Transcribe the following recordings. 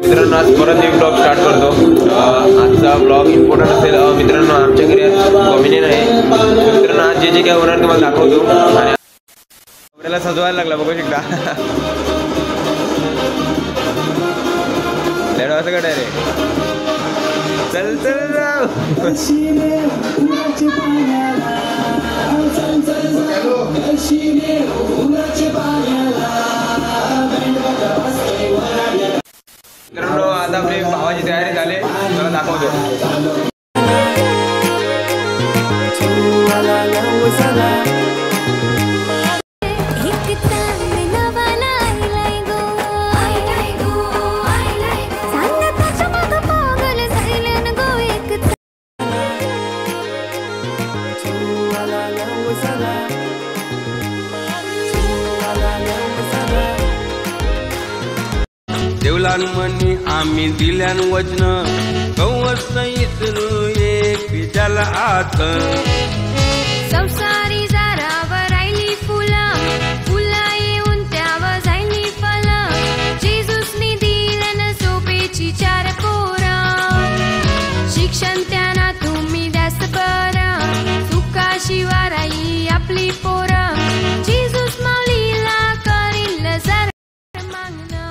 मित्रांनो आज परत एक ब्लॉग स्टार्ट करतो। आजचा ब्लॉग इम्पॉर्टंट असेल मित्रांनो। आमच्या घरी आज कॉमिनेन आहे मित्रांनो। आज जे काय होणार तुम्हाला दाखवतो आणि आपल्याला सजवायला लागला बघू शकता। लेडो असं कडे रे चल चल जाऊ मित्रांनो। आता आपली भावाची तयारी झाली मला दाखवतो। देवलान मनी आम्ही दिल्यान वचन कवच इसरू एक झाला आत संसारी झाडावर राहिली फुला येऊन त्यावर जायली फला जेजूसनी दिल्यान सोपेची 4 पोरा शिक्षण त्यांना तुम्ही द्यास बरा सुखाशी वाराई आपली पोरा जेजूस माऊलीला करील जरा मागणं।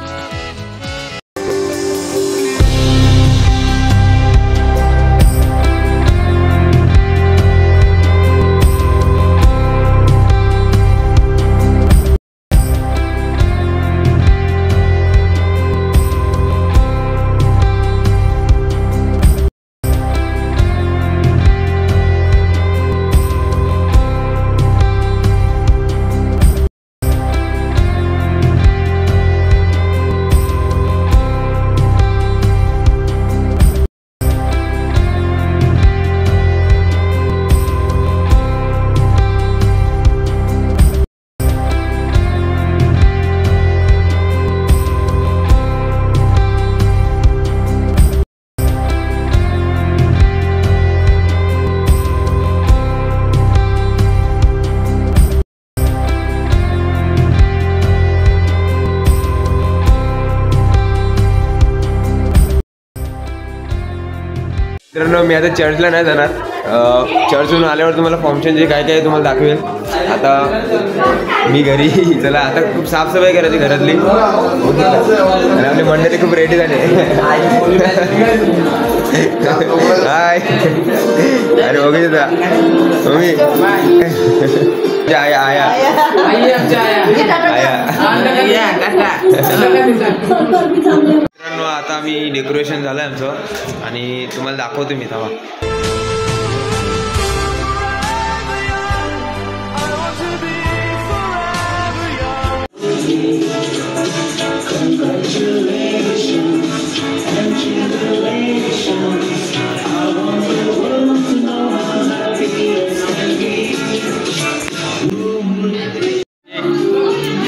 मित्रांनो मी आता चर्चला नाही जाणार। चर्चहून आल्यावर तुम्हाला फंक्शन जे काय काय तुम्हाला दाखवेल। आता मी घरी चला आता खूप साफसफाई करायची घरातली आणि आपली मंडळी खूप रेडी झाले। हाय अरे बघू देता मम्मी आया आया मित्रांनो आता आम्ही डेकोरेशन झालंय आमचं आणि तुम्हाला दाखवतो मी थांबा।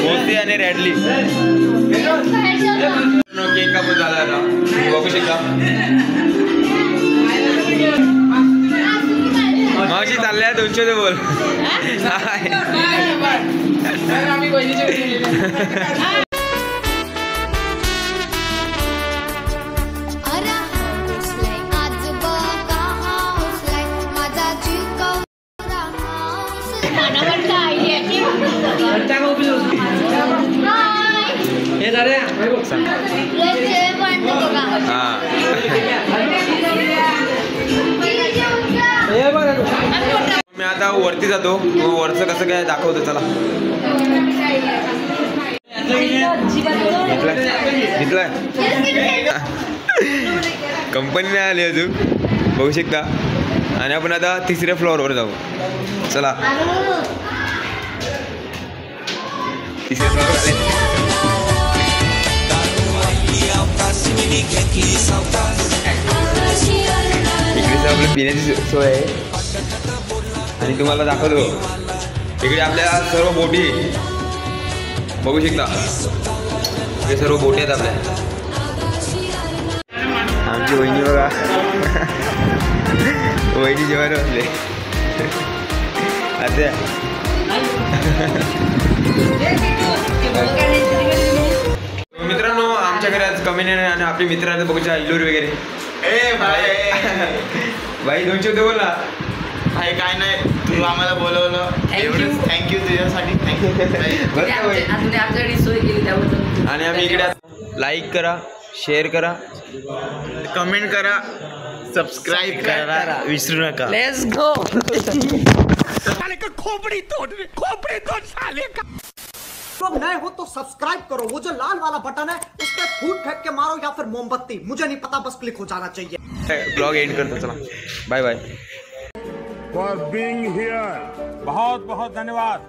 मोती आणि रॅडली केक कापून झाला आता बघू शकता। मावशी चालल्या 200 ते बोल। मी आता वरती जातो वरचं कसं काय दाखवतो चला। कंपनी नाही आली अजून बघू शकता आणि आपण आता 3ऱ्या फ्लोअरवर जाऊ चला। 3ऱ्या फ्लोअरवर इकडे आपली पिण्याची सोय आहे आणि तुम्हाला दाखवतो इकडे आपल्या सर्व बोटी बघू शकता। हे सर्व बोटी आहेत आपल्या। आमची वहिनी बघा वहिनी जेवायला बसले आता खरंच कमी नाही आणि आपले मित्र आहेत बघूच्या इल्लूर वगैरे. ए भाई भाई 2 शब्द बोल ना. भाई काय नाही, तू आम्हाला बोलवलं एवढंच. थँक्यू तुझ्यासाठी. बरं का भाई. आमच्याकडे सोय केली त्याबद्दल. आणि आम्ही इकडे लाईक करा, शेअर करा, कमेंट करा, सबस्क्राईब करा विसरू नका. Let's go. लोग नए हो तो सब्सक्राइब करो, वो जो लाल वाला बटन है उस पर फूट फेंक के मारो या फिर मोमबत्ती, मुझे नहीं पता, बस क्लिक हो जाना चाहिए. ब्लॉग एंड करतो. चला bye bye. for being here. बहुत बहुत धन्यवाद.